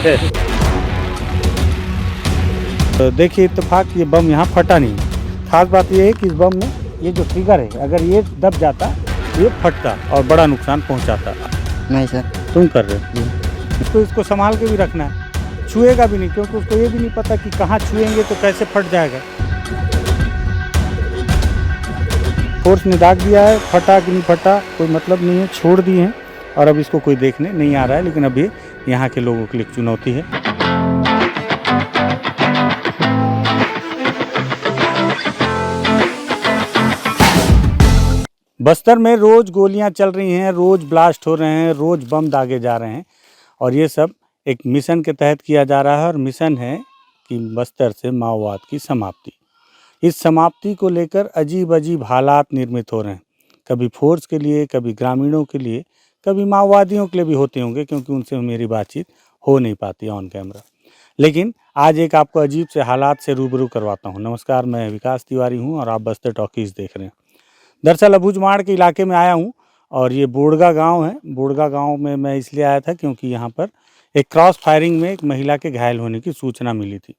तो देखिए इत्तेफाक ये बम यहाँ फटा नहीं। खास बात ये है कि इस बम में ये जो ट्रिगर है, अगर ये दब जाता ये फटता और बड़ा नुकसान पहुँचाता। नहीं सर। तुम कर रहे हो तो इसको संभाल के भी रखना है, छुएगा भी नहीं, क्योंकि उसको ये भी नहीं पता कि कहाँ छुएंगे तो कैसे फट जाएगा। फोर्स ने दाग दिया है, फटा कि नहीं फटा कोई मतलब नहीं है, छोड़ दिए हैं और अब इसको कोई देखने नहीं आ रहा है। लेकिन अभी यहाँ के लोगों के लिए चुनौती है। बस्तर में रोज गोलियां चल रही हैं, रोज ब्लास्ट हो रहे हैं, रोज बम दागे जा रहे हैं और ये सब एक मिशन के तहत किया जा रहा है। और मिशन है कि बस्तर से माओवाद की समाप्ति। इस समाप्ति को लेकर अजीब अजीब हालात निर्मित हो रहे हैं, कभी फोर्स के लिए, कभी ग्रामीणों के लिए, कभी माओवादियों के लिए भी होते होंगे, क्योंकि उनसे मेरी बातचीत हो नहीं पाती ऑन कैमरा। लेकिन आज एक आपको अजीब से हालात से रूबरू करवाता हूँ। नमस्कार, मैं विकास तिवारी हूँ और आप बस्तर टॉकीज़ देख रहे हैं। दरअसल अबूझमाड़ के इलाके में आया हूँ और ये बोड़गा गांव है। बोड़गा गांव में मैं इसलिए आया था क्योंकि यहाँ पर एक क्रॉस फायरिंग में एक महिला के घायल होने की सूचना मिली थी।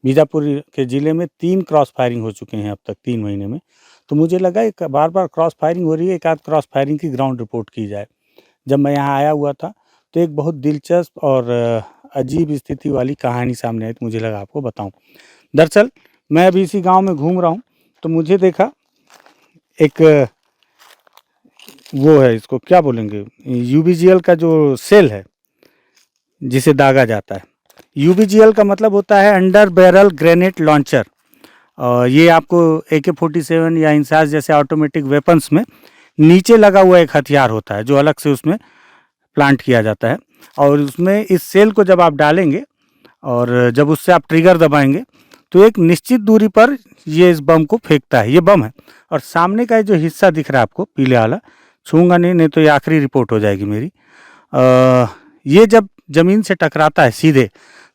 बीजापुर के ज़िले में 3 क्रॉस फायरिंग हो चुके हैं अब तक 3 महीने में। तो मुझे लगा एक बार बार क्रॉस फायरिंग हो रही है, एक आध क्रॉस फायरिंग की ग्राउंड रिपोर्ट की जाए। जब मैं यहाँ आया हुआ था तो एक बहुत दिलचस्प और अजीब स्थिति वाली कहानी सामने आई, तो मुझे लगा आपको बताऊँ। दरअसल मैं अभी इसी गाँव में घूम रहा हूँ तो मुझे देखा एक वो है, इसको क्या बोलेंगे, यूबीजीएल का जो सेल है जिसे दागा जाता है। यूबीजीएल का मतलब होता है अंडर बैरल ग्रेनेड लॉन्चर। ये आपको AK-47 या इंसास जैसे ऑटोमेटिक वेपन्स में नीचे लगा हुआ एक हथियार होता है जो अलग से उसमें प्लांट किया जाता है। और उसमें इस सेल को जब आप डालेंगे और जब उससे आप ट्रिगर दबाएंगे तो एक निश्चित दूरी पर ये इस बम को फेंकता है। ये बम है और सामने का जो हिस्सा दिख रहा है आपको पीले वाला, छूंगा नहीं तो ये आखिरी रिपोर्ट हो जाएगी मेरी। ये जब ज़मीन से टकराता है सीधे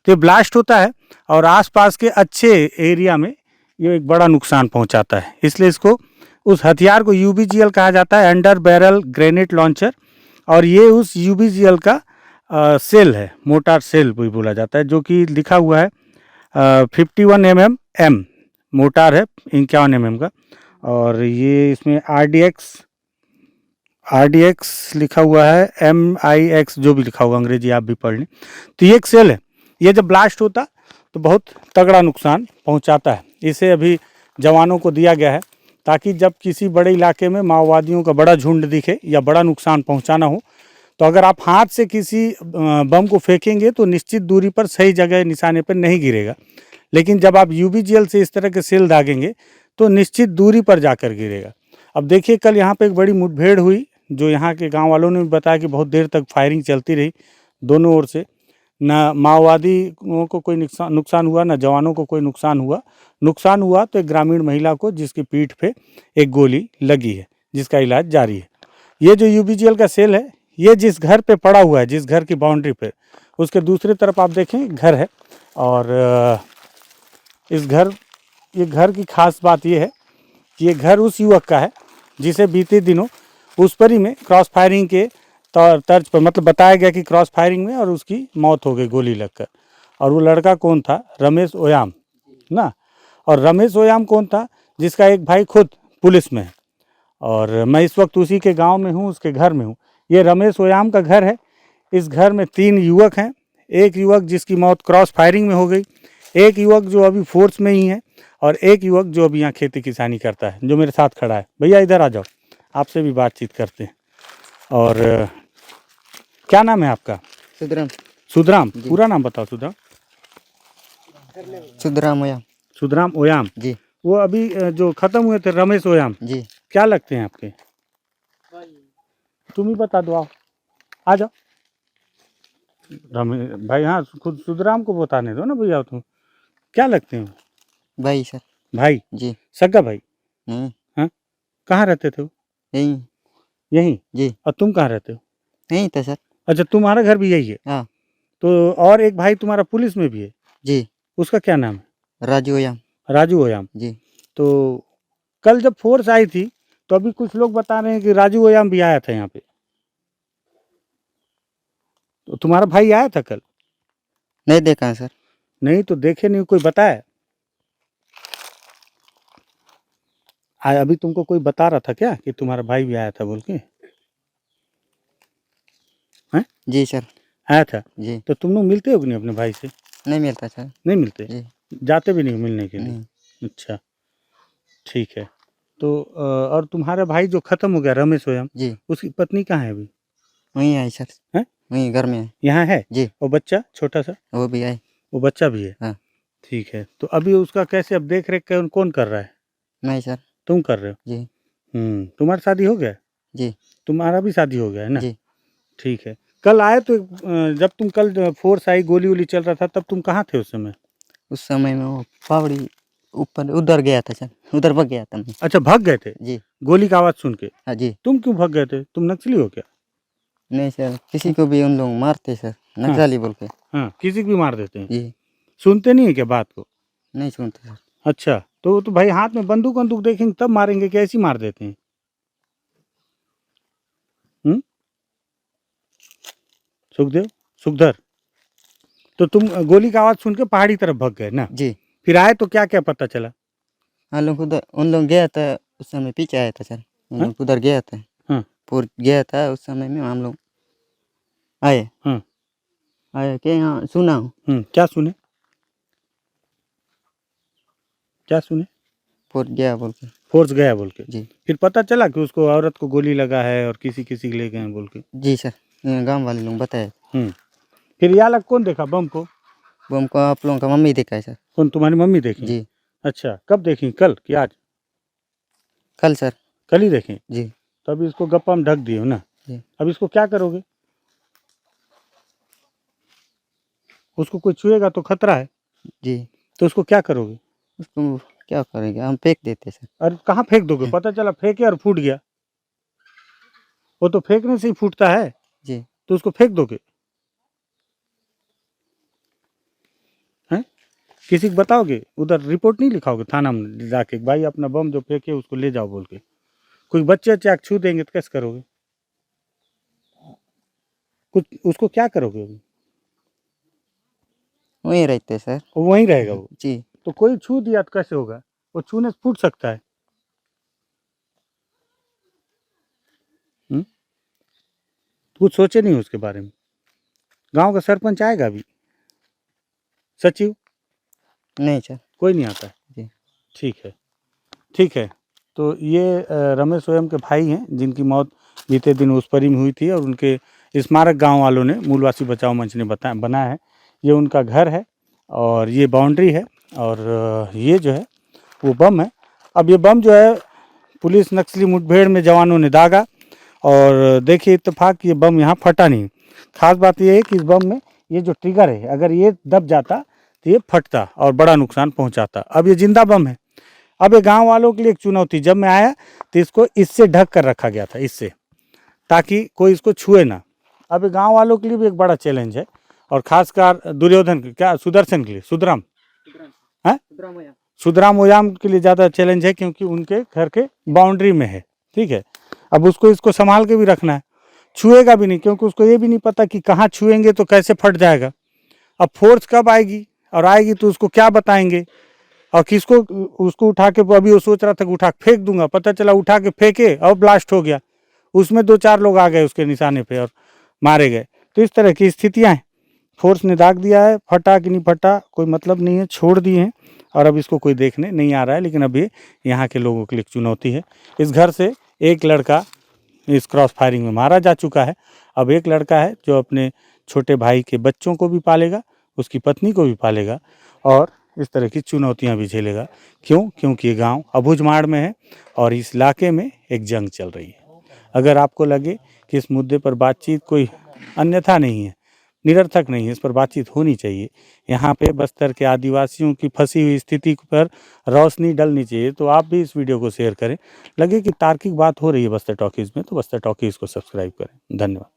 तो ये ब्लास्ट होता है और आसपास के अच्छे एरिया में ये एक बड़ा नुकसान पहुंचाता है। इसलिए इसको, उस हथियार को यूबीजीएल कहा जाता है, अंडर बैरल ग्रेनेड लॉन्चर। और ये उस यूबीजीएल का सेल है, मोटार सेल भी बोला जाता है, जो कि लिखा हुआ है 51 mm मोटार है, 51 mm का। और ये इसमें RDX लिखा हुआ है, MIX जो भी लिखा हुआ, अंग्रेजी आप भी पढ़ लें। तो ये एक सेल है, ये जब ब्लास्ट होता तो बहुत तगड़ा नुकसान पहुंचाता है। इसे अभी जवानों को दिया गया है ताकि जब किसी बड़े इलाके में माओवादियों का बड़ा झुंड दिखे या बड़ा नुकसान पहुंचाना हो तो अगर आप हाथ से किसी बम को फेंकेंगे तो निश्चित दूरी पर सही जगह निशाने पर नहीं गिरेगा, लेकिन जब आप यूबीजीएल से इस तरह के सेल दागेंगे तो निश्चित दूरी पर जाकर गिरेगा। अब देखिए, कल यहाँ पे एक बड़ी मुठभेड़ हुई जो यहाँ के गांव वालों ने बताया कि बहुत देर तक फायरिंग चलती रही दोनों ओर से। ना माओवादियों को कोई नुकसान हुआ, ना जवानों को कोई नुकसान हुआ तो एक ग्रामीण महिला को जिसकी पीठ पे एक गोली लगी है, जिसका इलाज जारी है। ये जो यूबीजीएल का सेल है, ये जिस घर पे पड़ा हुआ है, जिस घर की बाउंड्री पे, उसके दूसरी तरफ आप देखें घर है। और ये घर की खास बात ये है कि ये घर उस युवक का है जिसे बीते दिनों उस पर ही में क्रॉस फायरिंग के तर्ज पर, मतलब बताया गया कि क्रॉस फायरिंग में और उसकी मौत हो गई गोली लगकर। और वो लड़का कौन था? रमेश ओयाम ना। और रमेश ओयाम कौन था? जिसका एक भाई खुद पुलिस में है और मैं इस वक्त उसी के गांव में हूँ, उसके घर में हूँ। ये रमेश ओयाम का घर है। इस घर में 3 युवक हैं। एक युवक जिसकी मौत क्रॉस फायरिंग में हो गई, एक युवक जो अभी फोर्स में ही है और एक युवक जो अभी यहाँ खेती किसानी करता है, जो मेरे साथ खड़ा है। भैया इधर आ जाओ, आपसे भी बातचीत करते हैं। और क्या नाम है आपका? सुधराम। पूरा नाम बताओ। सुधराम ओयाम जी। वो अभी जो खत्म हुए थे रमेश ओयाम जी। क्या लगते हैं आपके? तुम ही बता दो, आओ आ जाओ। रमेश भाई, हाँ खुद सुधराम को बताने दो ना भैया। तुम क्या लगते हो? भाई सर। भाई जी। सगा भाई। हाँ, कहाँ रहते थे? यहीं जी। और तुम कहाँ रहते हो? यहीं था सर। अच्छा, तुम्हारा घर भी यही है? हाँ। तो और एक भाई तुम्हारा पुलिस में भी है? जी। उसका क्या नाम है? राजू ओयाम जी। तो कल जब फोर्स आई थी तो अभी कुछ लोग बता रहे हैं कि राजू ओयाम भी आया था यहाँ पे। तो तुम्हारा भाई आया था कल? नहीं देखा है सर। नहीं तो देखे नहीं, कोई बताया? अभी तुमको कोई बता रहा था क्या कि तुम्हारा भाई भी आया था बोल के? हैं? जी सर। आया था? जी। तो तुम लोग मिलते हो कि नहीं अपने भाई से? नहीं मिलता सर। नहीं मिलते? जी। जाते भी नहीं मिलने के लिए? नहीं। अच्छा, ठीक है। तो और तुम्हारा भाई जो खत्म हो गया रमेश ओयम, जी। उसकी पत्नी कहाँ है अभी? वहीं आई सर। हैं? वहीं घर में है। यहाँ है? जी। और बच्चा छोटा सा? वो भी आई। वो बच्चा भी है? हाँ। ठीक है। तो अभी उसका कैसे अब देख रेख कौन कर रहा है? नहीं सर। तुम कर रहे हो? जी। तुम्हारी शादी हो गया? जी। तुम्हारा भी शादी हो गया है ना? जी। ठीक है। कल आए तो जब तुम कल फोर्स आई गोली वोली चल रहा था तब तुम कहाँ थे उस समय? उस समय में वो फावड़ी ऊपर उधर गया था सर, उधर भाग गया था मैं। अच्छा, भाग गए थे जी। गोली का आवाज़ सुन के? हाँ जी। तुम क्यों भाग गए थे? तुम नक्सली हो क्या? नहीं सर, किसी को भी उन लोग मारते सर, नक्सली बोल के। हाँ, किसी को भी मार देते हैं? जी। सुनते नहीं है क्या बात को? नहीं सुनते सर। अच्छा, तो भाई हाथ में बंदूक वंदूक देखेंगे तब मारेंगे कि ऐसे ही मार देते हैं? सुखदेव, सुखधर, तो तुम गोली का आवाज़ सुन के पहाड़ी तरफ भाग गए ना? जी। फिर आए तो क्या क्या पता चला? हाँ लोग उधर उन लोग गया था, उस समय पीछे आया था सर। उन हाँ? लोग उधर गया था। हाँ। पूर गया था उस समय में हम लोग आए। हाँ। आए के यहाँ सुना हूँ। क्या सुने? क्या सुने? पूर गया बोल के। फोर्स गया बोल के? जी। फिर पता चला कि उसको औरत को गोली लगा है और किसी किसी के ले गए हैं बोल के? जी सर, गांव वाले लोग बताए। फिर यहाँ लग कौन देखा बम को? बम को आप लोगों का मम्मी देखा है सर। कौन, तुम्हारी मम्मी देखी? जी। अच्छा, कब देखी, कल कि आज? कल सर। कल ही देखी? जी। तो अभी इसको गप्पा में ढक दिए हो ना? जी। अब इसको क्या करोगे? उसको कोई छुएगा तो खतरा है। जी। तो उसको क्या करोगे? उसको क्या करेंगे, हम फेंक देते सर। अरे कहाँ फेंक दोगे? पता चला फेंके और फूट गया, वो तो फेंकने से ही फूटता है। जी। तो उसको फेंक दोगे? हैं? किसी को बताओगे? उधर रिपोर्ट नहीं लिखाओगे थाना में जाके, भाई अपना बम जो फेंके उसको ले जाओ बोल के? कोई बच्चे बच्चे छू देंगे तो कैसे करोगे? कुछ उसको क्या करोगे अभी? वहीं रहते सर। वो वहीं रहेगा वो? जी। तो कोई छू दिया तो कैसे होगा? वो छूने से फूट सकता है। कुछ सोचे नहीं उसके बारे में? गांव का सरपंच आएगा अभी? सचिव? नहीं सर। कोई नहीं आता है? जी। ठीक है, ठीक है। तो ये रमेश ओयम के भाई हैं जिनकी मौत बीते दिन उसपरी में हुई थी और उनके स्मारक गांव वालों ने, मूलवासी बचाओ मंच ने बनाया है। ये उनका घर है और ये बाउंड्री है और ये जो है वो बम है। अब ये बम जो है पुलिस नक्सली मुठभेड़ में जवानों ने दागा और देखिए इत्तेफाक ये बम यहाँ फटा नहीं। खास बात ये है कि इस बम में ये जो ट्रिगर है, अगर ये दब जाता तो ये फटता और बड़ा नुकसान पहुँचाता। अब ये जिंदा बम है। अब ये गांव वालों के लिए एक चुनौती, जब मैं आया तो इसको इससे ढक कर रखा गया था, इससे, ताकि कोई इसको छुए ना। अब ये गांव वालों के लिए भी एक बड़ा चैलेंज है और खासकर दुर्योधन के, क्या सुदर्शन के लिए, सुधराम सुधराम ओयाम के लिए ज़्यादा चैलेंज है क्योंकि उनके घर के बाउंड्री में है। ठीक है, अब उसको इसको संभाल के भी रखना है। छुएगा भी नहीं क्योंकि उसको ये भी नहीं पता कि कहाँ छुएंगे तो कैसे फट जाएगा। अब फोर्स कब आएगी और आएगी तो उसको क्या बताएंगे और किसको उसको उठा के, अभी वो सोच रहा था कि उठा के फेंक दूंगा, पता चला उठा के फेंके और ब्लास्ट हो गया, उसमें 2-4 लोग आ गए उसके निशाने पे और मारे गए। तो इस तरह की स्थितियाँ हैं। फोर्स ने दाग दिया है, फटा कि नहीं फटा कोई मतलब नहीं है, छोड़ दिए हैं और अब इसको कोई देखने नहीं आ रहा है। लेकिन अभी यहाँ के लोगों के लिए चुनौती है। इस घर से एक लड़का इस क्रॉस फायरिंग में मारा जा चुका है। अब एक लड़का है जो अपने छोटे भाई के बच्चों को भी पालेगा, उसकी पत्नी को भी पालेगा और इस तरह की चुनौतियां भी झेलेगा। क्यों? क्योंकि ये गांव अबूझमाड़ में है और इस इलाके में एक जंग चल रही है। अगर आपको लगे कि इस मुद्दे पर बातचीत कोई अन्यथा नहीं है, निरर्थक नहीं है, इस पर बातचीत होनी चाहिए, यहाँ पे बस्तर के आदिवासियों की फंसी हुई स्थिति पर रोशनी डलनी चाहिए, तो आप भी इस वीडियो को शेयर करें। लगे कि तार्किक बात हो रही है बस्तर टॉकीज़ में, तो बस्तर टॉकीज़ को सब्सक्राइब करें। धन्यवाद।